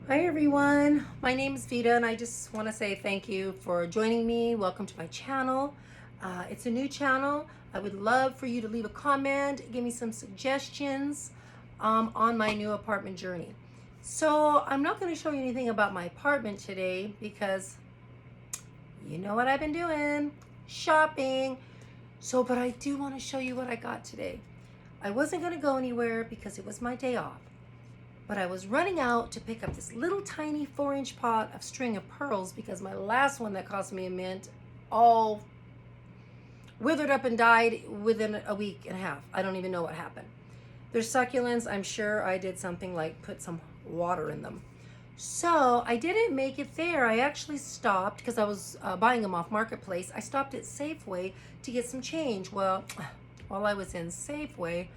Hi everyone, my name is Vita and I just want to say thank you for joining me. Welcome to my channel. It's a new channel. I would love for you to leave a comment, give me some suggestions on my new apartment journey. So I'm not going to show you anything about my apartment today because you know what I've been doing, shopping. But I do want to show you what I got today. I wasn't going to go anywhere because it was my day off. But I was running out to pick up this little tiny 4-inch pot of string of pearls because my last one that cost me a mint all withered up and died within a week and a half. I don't even know what happened. They're succulents. I'm sure I did something like put some water in them. So I didn't make it there. I actually stopped because I was buying them off Marketplace. I stopped at Safeway to get some change. Well, while I was in Safeway,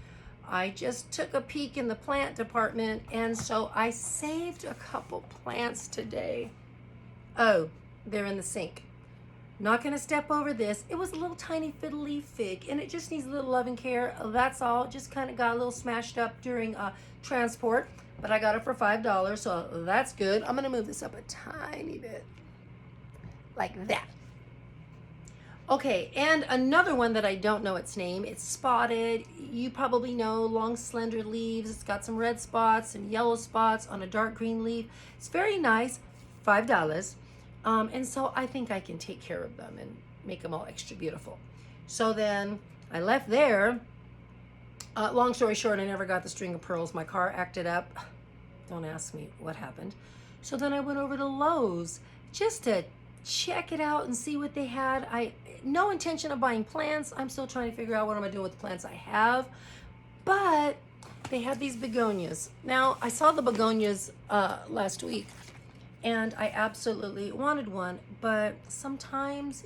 I just took a peek in the plant department, and so I saved a couple plants today. Oh, they're in the sink. Not gonna step over this. It was a little tiny fiddle leaf fig, and it just needs a little loving care. That's all. Just kind of got a little smashed up during transport, but I got it for $5, so that's good. I'm gonna move this up a tiny bit, like that. Okay, and another one that I don't know its name. It's spotted. You probably know, long, slender leaves. It's got some red spots and yellow spots on a dark green leaf. It's very nice, $5. And so I think I can take care of them and make them all extra beautiful. So then I left there. Long story short, I never got the string of pearls. My car acted up. Don't ask me what happened. So then I went over to Lowe's just to check it out and see what they had. No intention of buying plants. I'm still trying to figure out what I'm gonna do with the plants I have. But they had these begonias. Now, I saw the begonias last week and I absolutely wanted one, but sometimes,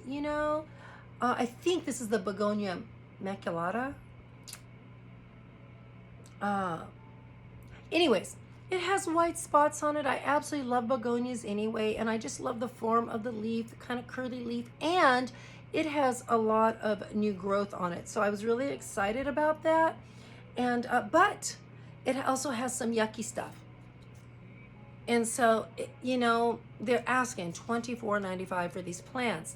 I think this is the begonia maculata. Anyways, it has white spots on it. I absolutely love begonias anyway, and I just love the form of the leaf, the kind of curly leaf, and it has a lot of new growth on it. So I was really excited about that. And but it also has some yucky stuff. And so, they're asking $24.95 for these plants.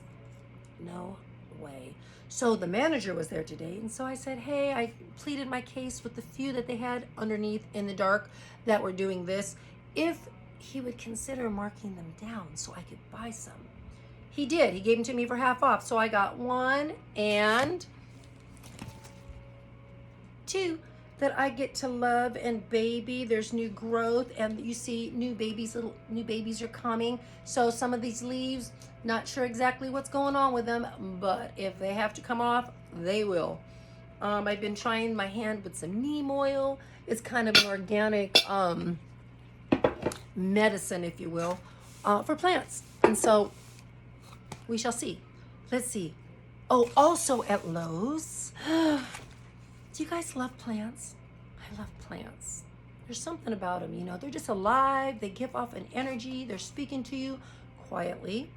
No way. So the manager was there today, and so I said, hey, I pleaded my case with the few that they had underneath in the dark that were doing this, if he would consider marking them down so I could buy some. He did. He gave them to me for half off. So I got one and two that I get to love and baby. There's new growth, and you see new babies are coming. So some of these leaves, not sure exactly what's going on with them, but if they have to come off, they will. I've been trying my hand with some neem oil. It's kind of an organic medicine, if you will, for plants. And so we shall see. Let's see. Oh, also at Lowe's. Do you guys love plants? I love plants. There's something about them, they're just alive. They give off an energy. They're speaking to you quietly.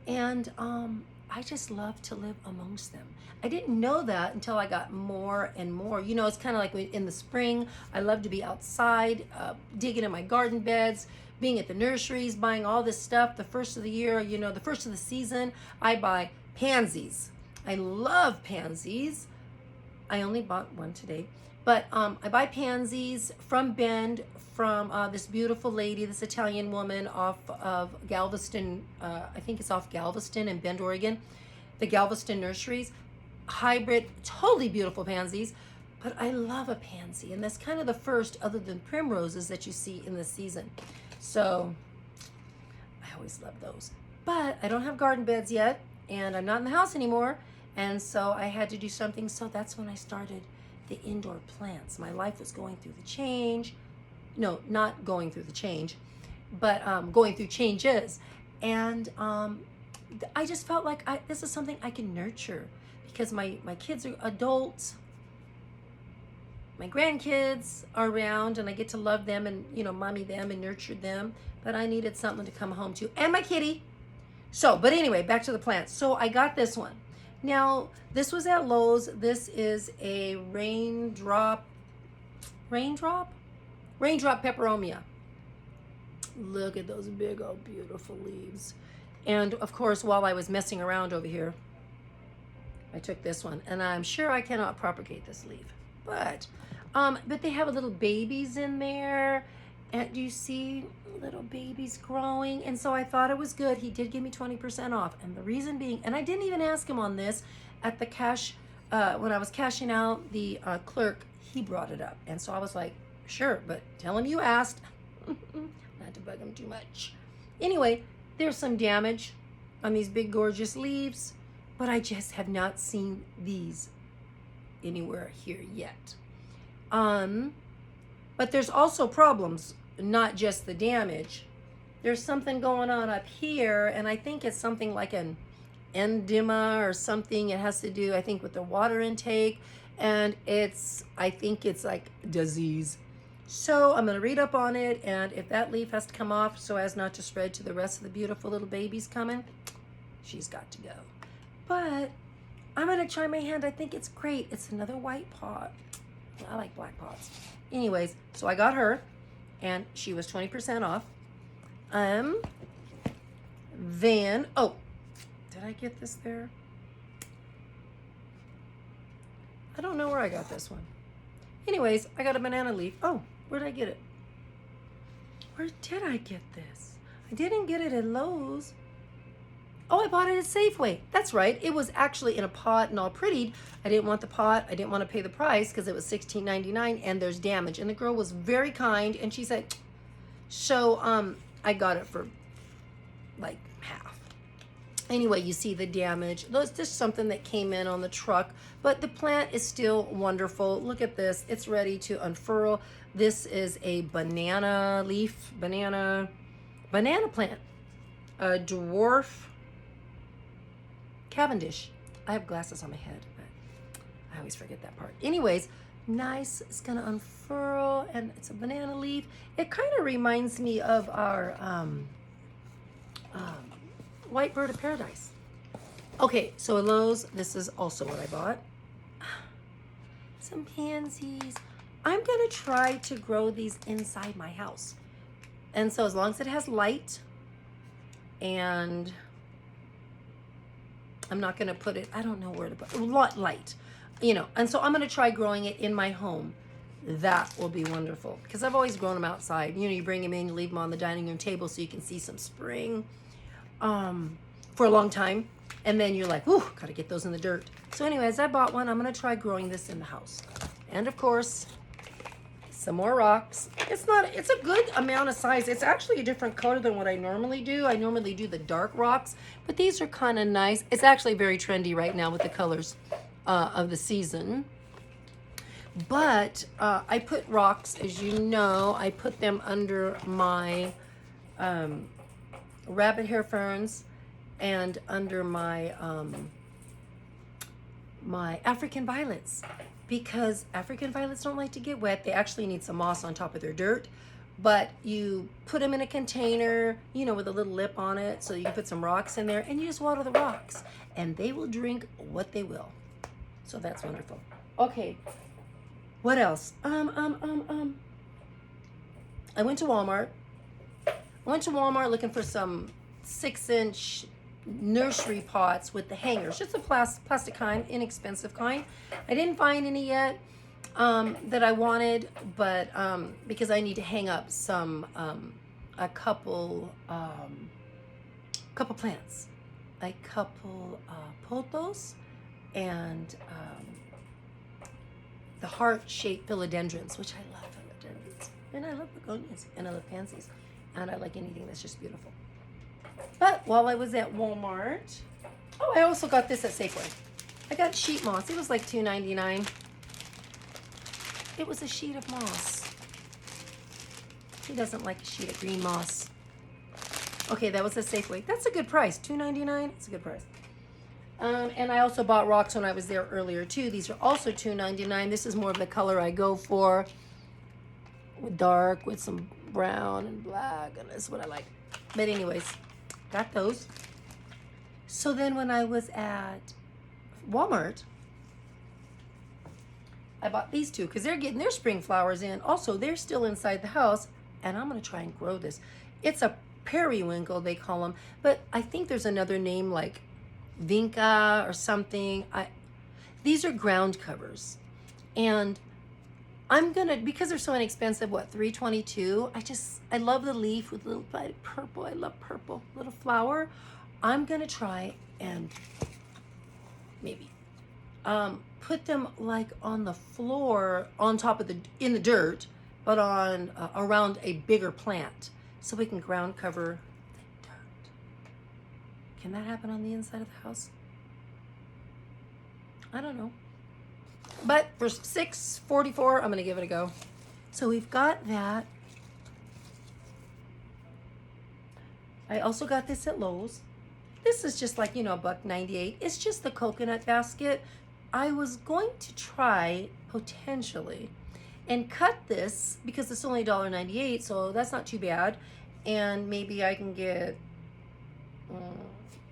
And I just love to live amongst them. I didn't know that until I got more and more. It's kind of like in the spring, I love to be outside, digging in my garden beds, being at the nurseries, buying all this stuff. The first of the year, the first of the season, I buy pansies. I love pansies. I only bought one today. But I buy pansies from Bend, from this beautiful lady, this Italian woman off of Galveston. I think it's off Galveston in Bend, Oregon. The Galveston Nurseries. Hybrid, totally beautiful pansies. But I love a pansy. And that's kind of the first, other than primroses, that you see in the season. So I always love those. But I don't have garden beds yet. And I'm not in the house anymore. And so I had to do something. So that's when I started the indoor plants. My life was going through the change. No, not going through the change, but going through changes. And I just felt like this is something I can nurture because my kids are adults. My grandkids are around and I get to love them and, mommy them and nurture them. But I needed something to come home to. And my kitty. But anyway, back to the plants. So I got this one. Now, this was at Lowe's. This is a raindrop peperomia. Look at those big old beautiful leaves. And of course, while I was messing around over here, I took this one, and I'm sure I cannot propagate this leaf, but they have little babies in there, and do you see little babies growing? And so I thought it was good. He did give me 20% off, and the reason being, and I didn't even ask him on this at the cash, when I was cashing out, the clerk, he brought it up, and so I was like, sure, but tell him you asked. Not to bug him too much. Anyway, there's some damage on these big gorgeous leaves, but I just have not seen these anywhere here yet. But there's also problems, not just the damage. There's something going on up here, and I think it's something like an endema or something. It has to do, I think, with the water intake, and I think it's like disease. So I'm going to read up on it, and if that leaf has to come off so as not to spread to the rest of the beautiful little babies coming, she's got to go. But I'm going to try my hand. I think it's great. It's another white pot. I like black pots. Anyways, so I got her, and she was 20% off. Then, oh, did I get this there? I don't know where I got this one. Anyways, I got a banana leaf. Oh, where did I get it? Where did I get this? I didn't get it at Lowe's. Oh, I bought it at Safeway. That's right. It was actually in a pot and all prettied. I didn't want the pot. I didn't want to pay the price because it was $16.99 and there's damage. And the girl was very kind and she said, so I got it for like half. Anyway, you see the damage. That's just something that came in on the truck, but the plant is still wonderful. Look at this. It's ready to unfurl. This is a banana leaf, banana plant, a dwarf Cavendish. I have glasses on my head, but I always forget that part. Anyways, nice. It's gonna unfurl, and it's a banana leaf. It kind of reminds me of our white bird of paradise. Okay, so at Lowe's, this is also what I bought. Some pansies. I'm gonna try to grow these inside my house, and so as long as it has light, and I'm not going to put it, I don't know where to put it, light, you know, and so I'm going to try growing it in my home. That will be wonderful because I've always grown them outside. You know, you bring them in, you leave them on the dining room table so you can see some spring for a long time. And then you're like, ooh, got to get those in the dirt. So anyways, I bought one. I'm going to try growing this in the house. And of course, some more rocks. It's a good amount of size. It's actually a different color than what I normally do. I normally do the dark rocks, but these are kind of nice. It's actually very trendy right now with the colors of the season. But I put rocks, as you know, I put them under my rabbit hair ferns and under my my African violets, because African violets don't like to get wet. They actually need some moss on top of their dirt, but you put them in a container, you know, with a little lip on it, so you can put some rocks in there, and you just water the rocks, and they will drink what they will. So that's wonderful. Okay, what else? I went to Walmart. Looking for some 6-inch nursery pots with the hangers, just a plastic kind, inexpensive kind. I didn't find any yet that I wanted, but because I need to hang up some a couple plants, a couple pothos and the heart-shaped philodendrons, which I love philodendrons, and I love begonias, and I love pansies, and I like anything that's just beautiful. But while I was at Walmart, oh, I also got this at Safeway. I got sheet moss. It was like $2.99. It was a sheet of moss. Who doesn't like a sheet of green moss? Okay, that was at Safeway. That's a good price. $2.99. It's a good price. And I also bought rocks when I was there earlier too. These are also $2.99. This is more of the color I go for, with dark with some brown and black, and that's what I like. But anyways, got those. So then when I was at Walmart, I bought these two because they're getting their spring flowers in. Also, they're still inside the house. and I'm going to try and grow this. It's a periwinkle, they call them, but I think there's another name like vinca or something. These are ground covers, and I'm gonna, because they're so inexpensive, what, $3.22? I love the leaf with a little bit of purple. I love purple, little flower. I'm gonna try and maybe put them like on the floor, on top of in the dirt, but on around a bigger plant, so we can ground cover the dirt. Can that happen on the inside of the house? I don't know. But for $6.44, I'm gonna give it a go. So we've got that. I also got this at Lowe's. This is just like, $1.98. It's just the coconut basket. I was going to try, potentially, and cut this, because it's only $1.98, so that's not too bad. And maybe I can get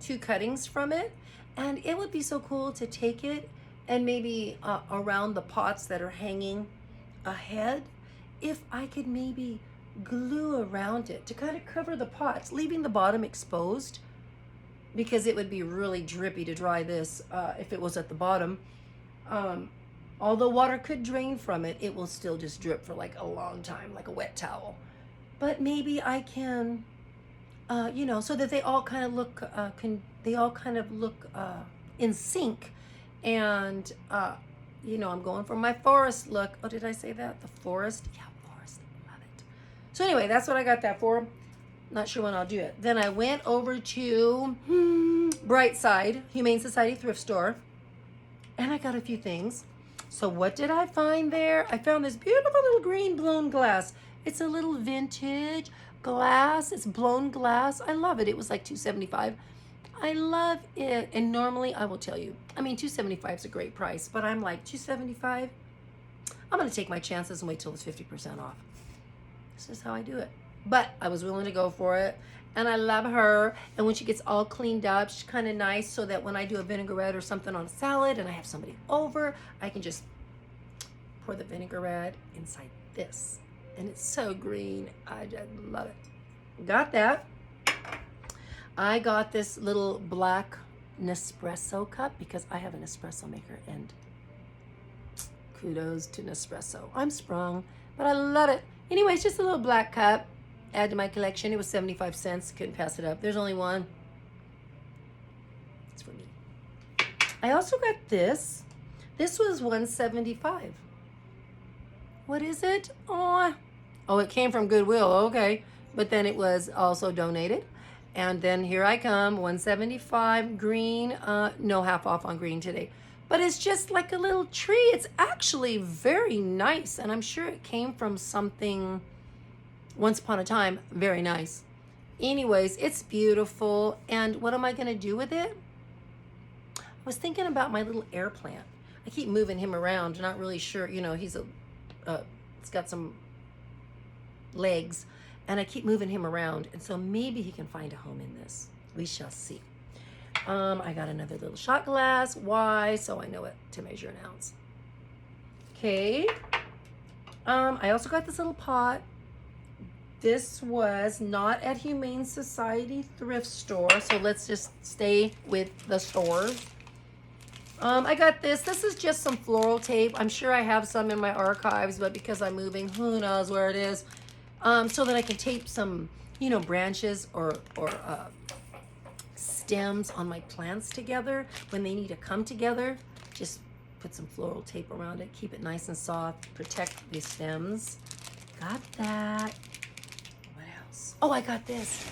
2 cuttings from it. And it would be so cool to take it and maybe around the pots that are hanging ahead, if I could maybe glue around it to kind of cover the pots, leaving the bottom exposed, because it would be really drippy to dry this if it was at the bottom. Although water could drain from it, it will still just drip for like a long time, like a wet towel. But maybe I can, so that they all kind of look, in sync. And, I'm going for my forest look. Oh, did I say that? The forest? Yeah, forest. Love it. So anyway, that's what I got that for. Not sure when I'll do it. Then I went over to Brightside, Humane Society thrift store, and I got a few things. So what did I find there? I found this beautiful little green blown glass. It's a little vintage glass. It's blown glass. I love it. It was like $2.75. I love it. And normally, I will tell you, $2.75 is a great price, but I'm like, $2.75? I'm going to take my chances and wait till it's 50% off. This is how I do it. But I was willing to go for it. And I love her. And when she gets all cleaned up, she's kind of nice, so that when I do a vinaigrette or something on a salad and I have somebody over, I can just pour the vinaigrette inside this. And it's so green. I just love it. Got that. I got this little black Nespresso cup because I have an espresso maker, and kudos to Nespresso. I'm sprung, but I love it. Anyway, it's just a little black cup. Add to my collection. It was 75 cents. Couldn't pass it up. There's only one. It's for me. I also got this. This was $1.75. What is it? Oh, it came from Goodwill. Okay. But then it was also donated. And then here I come, $1.75 green. No, half off on green today. But it's just like a little tree. It's actually very nice. And I'm sure it came from something once upon a time. Very nice. Anyways, it's beautiful. And what am I going to do with it? I was thinking about my little air plant. I keep moving him around. Not really sure. He's it's got some legs. And I keep moving him around. And so maybe he can find a home in this. We shall see. I got another little shot glass. Why? So I know what to measure an ounce. Okay. I also got this little pot. This was not at Humane Society thrift store. So let's just stay with the stores. I got this. This is just some floral tape. I'm sure I have some in my archives, but because I'm moving, who knows where it is. So that I can tape some, branches or stems on my plants together when they need to come together. Just put some floral tape around it, keep it nice and soft, protect the stems. Got that. What else? Oh, I got this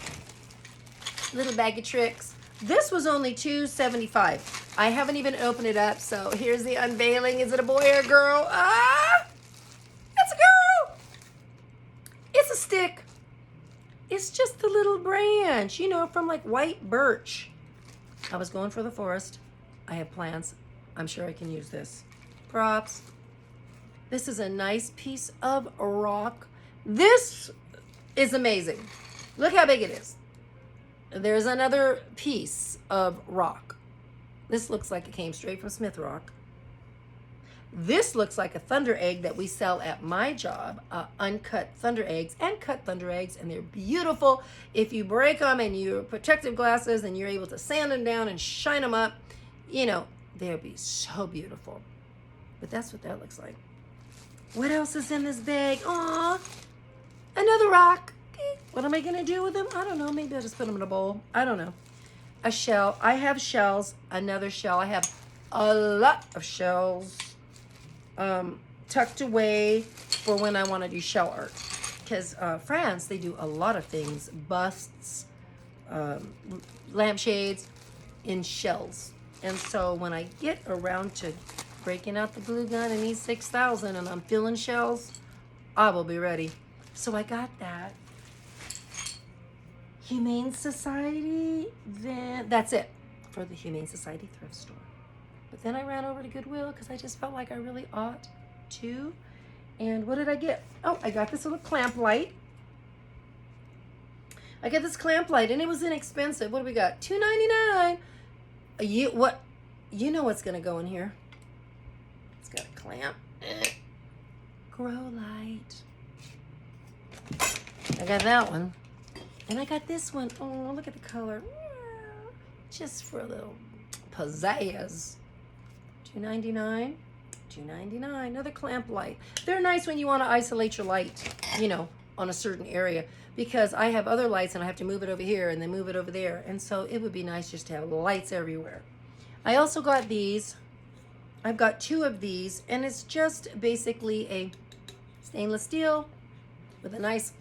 little bag of tricks. This was only $2.75. I haven't even opened it up, so here's the unveiling. Is it a boy or a girl? It's a girl. It's a stick. It's just the little branch, from like white birch. I was going for the forest. I have plants. I'm sure I can use this. Props. This is a nice piece of rock. This is amazing. Look how big it is. There's another piece of rock. This looks like it came straight from Smith Rock. This looks like a thunder egg that we sell at my job, uncut thunder eggs and cut thunder eggs, and they're beautiful. If you break them and you're protective glasses and you're able to sand them down and shine them up, you know, they'll be so beautiful. But that's what that looks like. What else is in this bag? Aw, another rock. What am I gonna do with them? I don't know, maybe I'll just put them in a bowl. I don't know. A shell, I have shells, another shell. I have a lot of shells tucked away for when I want to do shell art, because France, they do a lot of things, busts, lampshades in shells. And so when I get around to breaking out the glue gun and E6000 and I'm filling shells, I will be ready. So I got that. Humane Society, then that's it for the Humane Society thrift store. But then I ran over to Goodwill because I just felt like I really ought to. And what did I get? Oh, I got this little clamp light. I got this clamp light and it was inexpensive. What do we got? $2.99. You know what's gonna go in here. It's got a clamp. Grow light. I got that one. And I got this one. Oh, look at the color. Just for a little pizzazz. $2.99. $2.99. Another clamp light. They're nice when you want to isolate your light, you know, on a certain area, because I have other lights and I have to move it over here and then move it over there. And so it would be nice just to have lights everywhere. I also got these. I've got 2 of these, and it's just basically a stainless steel with a nice,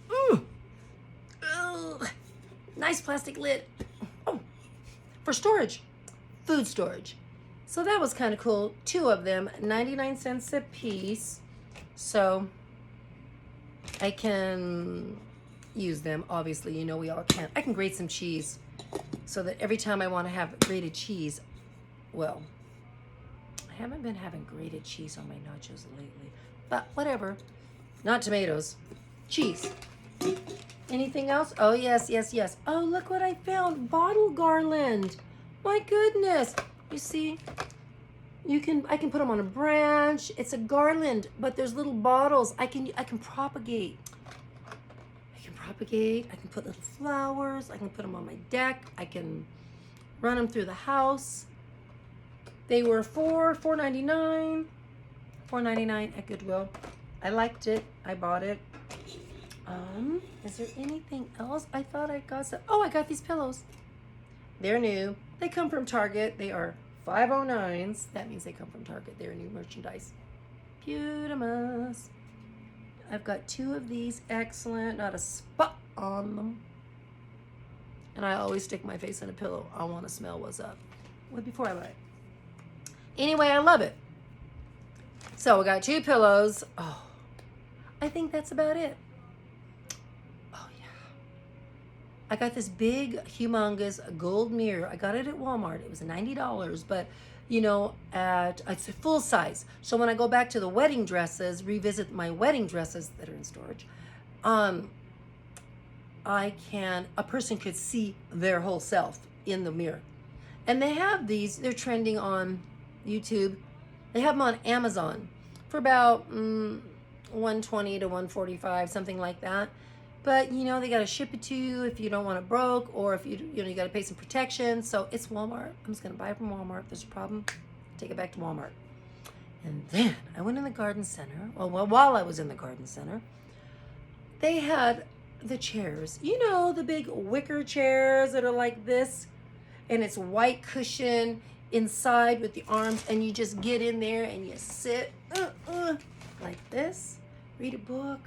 nice plastic lid. Oh, for storage, food storage. So that was kind of cool. 2 of them, 99 cents a piece. So I can use them. Obviously, you know we all can. I can grate some cheese so that every time I want to have grated cheese, well, I haven't been having grated cheese on my nachos lately, but whatever. Not tomatoes, cheese. Anything else? Oh, yes, yes, yes. Oh, look what I found. Bottle garland. My goodness. You see, I can put them on a branch. It's a garland, but there's little bottles. I can propagate. I can put little flowers. I can put them on my deck. I can run them through the house. They were $4.99 at Goodwill. I liked it. I bought it. Is there anything else? I thought I got some. Oh, I got these pillows. They're new. They come from Target. They are 509s. That means they come from Target. They're new merchandise. Beautiful. I've got 2 of these. Excellent. Not a spot on them. And I always stick my face in a pillow. I want to smell what's up. Well, before I buy it. Anyway, I love it. So we got 2 pillows. Oh, I think that's about it. Oh yeah. I got this big, humongous gold mirror. I got it at Walmart. It was $90, but you know, it's a full size. So when I go back to the wedding dresses, revisit my wedding dresses that are in storage, a person could see their whole self in the mirror. And they have these, they're trending on YouTube. They have them on Amazon for about $120 to $145, something like that. But you know, they got to ship it to you if you don't want it broke, or if you got to pay some protection. So it's Walmart. I'm just gonna buy it from Walmart. If there's a problem, take it back to Walmart. And then I went in the garden center. Well, while I was in the garden center, they had the chairs. You know, the big wicker chairs that are like this, and it's white cushion inside with the arms, and you just get in there and you sit like this, read a book,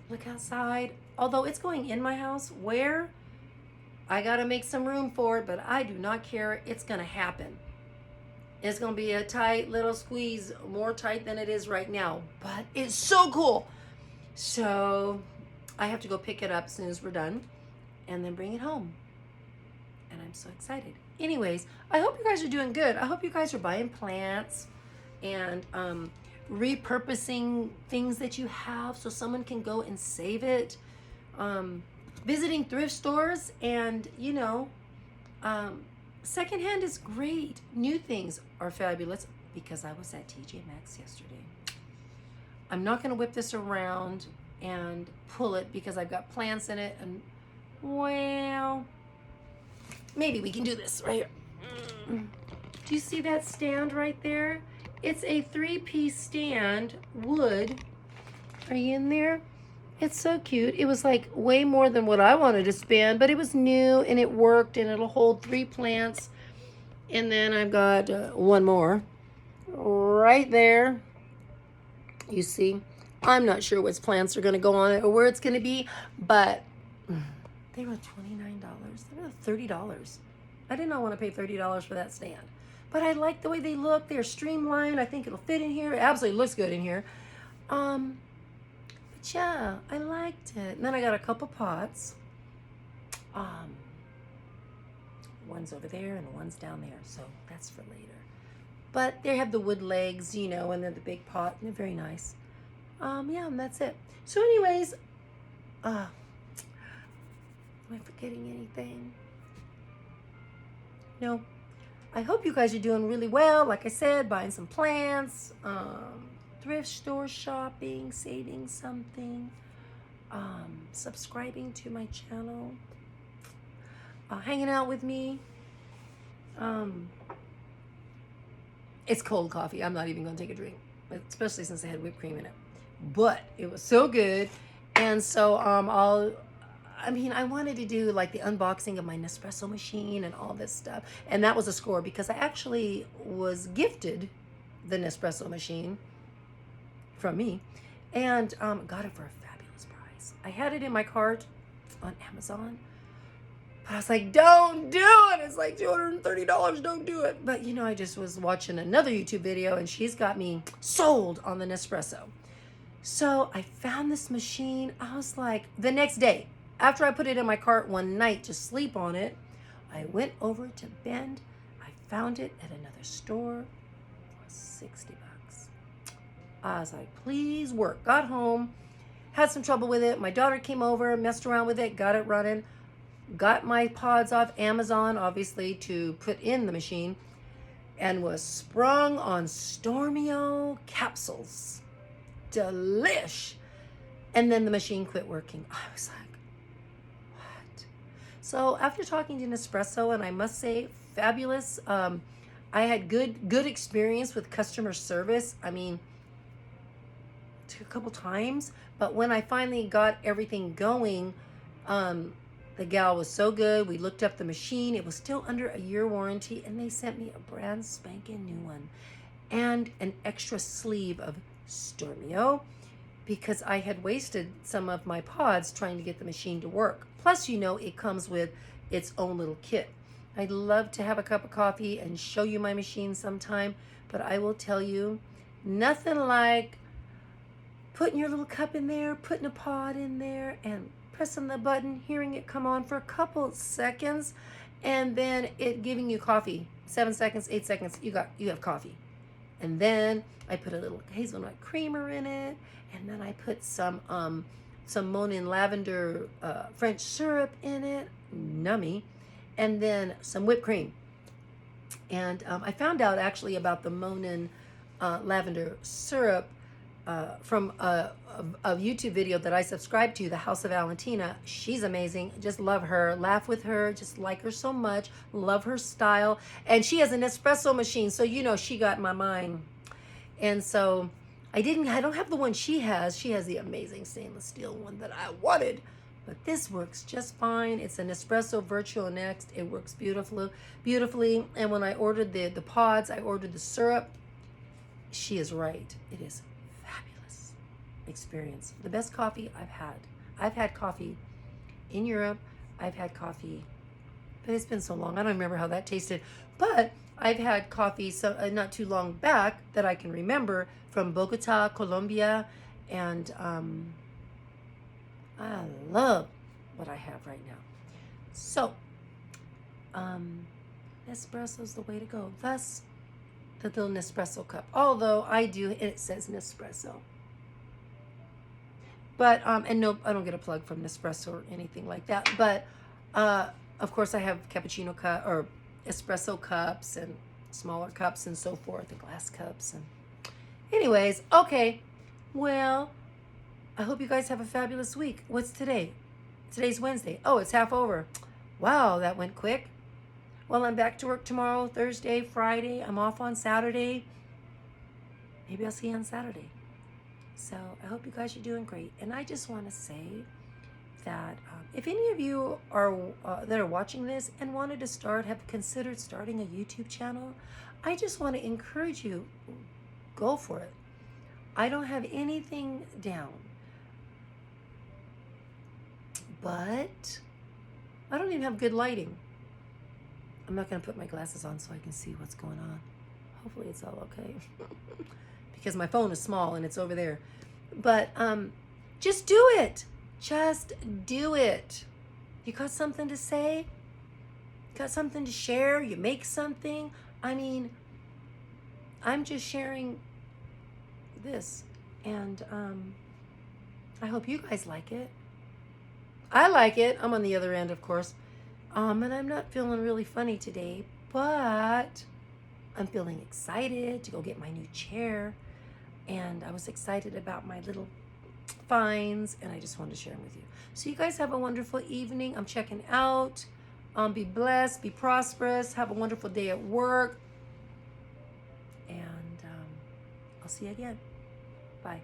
look outside. Although it's going in my house, where I gotta make some room for it, but I do not care. It's gonna happen. It's gonna be a tight little squeeze, more tight than it is right now, but it's so cool. So I have to go pick it up as soon as we're done and then bring it home. And I'm so excited. Anyways, I hope you guys are doing good. I hope you guys are buying plants and repurposing things that you have so someone can go and save it. Visiting thrift stores, and secondhand is great. New things are fabulous. because I was at TJ Maxx yesterday. I'm not going to whip this around and pull it because I've got plants in it, and well, maybe we can do this right here. Do you see that stand right there? It's a 3-piece stand, wood. Are you in there? It's so cute. It was like way more than what I wanted to spend, but it was new and it worked, and it'll hold 3 plants. And then I've got one more right there. You see, I'm not sure which plants are going to go on it or where it's going to be, but they were $29. They were $30. I did not want to pay $30 for that stand, but I like the way they look. They're streamlined. I think it'll fit in here. It absolutely looks good in here. But yeah, I liked it. And then I got a couple pots. One's over there and one's down there, so that's for later. But they have the wood legs, you know, and then the big pot, and they're very nice. Yeah, and that's it. So anyways, am I forgetting anything? No. I hope you guys are doing really well. Like I said, buying some plants, thrift store shopping, saving something, subscribing to my channel, hanging out with me. It's cold coffee. I'm not even going to take a drink, especially since I had whipped cream in it. But it was so good. And so I wanted to do like the unboxing of my Nespresso machine and all this stuff. And that was a score because I actually was gifted the Nespresso machine from me and got it for a fabulous price. I had it in my cart on Amazon. But I was like, don't do it. It's like $230. Don't do it. But, you know, I just was watching another YouTube video, and she's got me sold on the Nespresso. So I found this machine. I was like, the next day, after I put it in my cart one night to sleep on it, I went over to Bend. I found it at another store for $60. I was like, please work. Got home, had some trouble with it. My daughter came over, messed around with it, got it running. Got my pods off Amazon, obviously, to put in the machine, and was sprung on Stormio capsules. Delish. And then the machine quit working. I was like, what? So after talking to Nespresso, and I must say, fabulous. I had good experience with customer service. I mean, it took a couple times, but when I finally got everything going, the gal was so good. We looked up the machine. It was still under a year warranty, and they sent me a brand spanking new one and an extra sleeve of Stormio because I had wasted some of my pods trying to get the machine to work. Plus, you know, it comes with its own little kit. I'd love to have a cup of coffee and show you my machine sometime, but I will tell you, nothing like putting your little cup in there, putting a pod in there, and pressing the button, hearing it come on for a couple seconds, and then it giving you coffee. 7 seconds, 8 seconds, you have coffee. And then I put a little hazelnut creamer in it, and then I put some Monin lavender French syrup in it, nummy, and then some whipped cream. And I found out actually about the Monin lavender syrup from a YouTube video that I subscribe to, The House of Valentina. She's amazing. Just love her. Laugh with her. Just like her so much. Love her style. And she has an espresso machine, so you know she got my mind. And so I don't have the one she has. She has the amazing stainless steel one that I wanted. But this works just fine. It's an Espresso Virtual Next. It works beautifully. And when I ordered the pods, I ordered the syrup. She is right. It is experience. The best coffee I've had. I've had coffee in Europe. I've had coffee, but it's been so long. I don't remember how that tasted. But I've had coffee not too long back that I can remember from Bogota, Colombia, and I love what I have right now. So, Nespresso's the way to go. Thus, the little Nespresso cup. Although it says Nespresso. But, and no, I don't get a plug from Nespresso or anything like that. But, of course, I have cappuccino cup or espresso cups and smaller cups and so forth, the glass cups. And anyways, okay. Well, I hope you guys have a fabulous week. What's today? Today's Wednesday. Oh, it's half over. Wow, that went quick. Well, I'm back to work tomorrow, Thursday, Friday. I'm off on Saturday. Maybe I'll see you on Saturday. So I hope you guys are doing great. And I just want to say that if any of you are that are watching this and wanted to have considered starting a YouTube channel, I just want to encourage you, go for it. I don't have anything down, but I don't even have good lighting. I'm not going to put my glasses on so I can see what's going on. Hopefully it's all okay. Because my phone is small and it's over there. But just do it. Just do it. You got something to say? Got something to share? You make something? I mean, I'm just sharing this. And I hope you guys like it. I like it. I'm on the other end, of course. And I'm not feeling really funny today, but I'm feeling excited to go get my new chair. And I was excited about my little finds, and I just wanted to share them with you. So you guys have a wonderful evening. I'm checking out. Be blessed, be prosperous, have a wonderful day at work. And I'll see you again. Bye.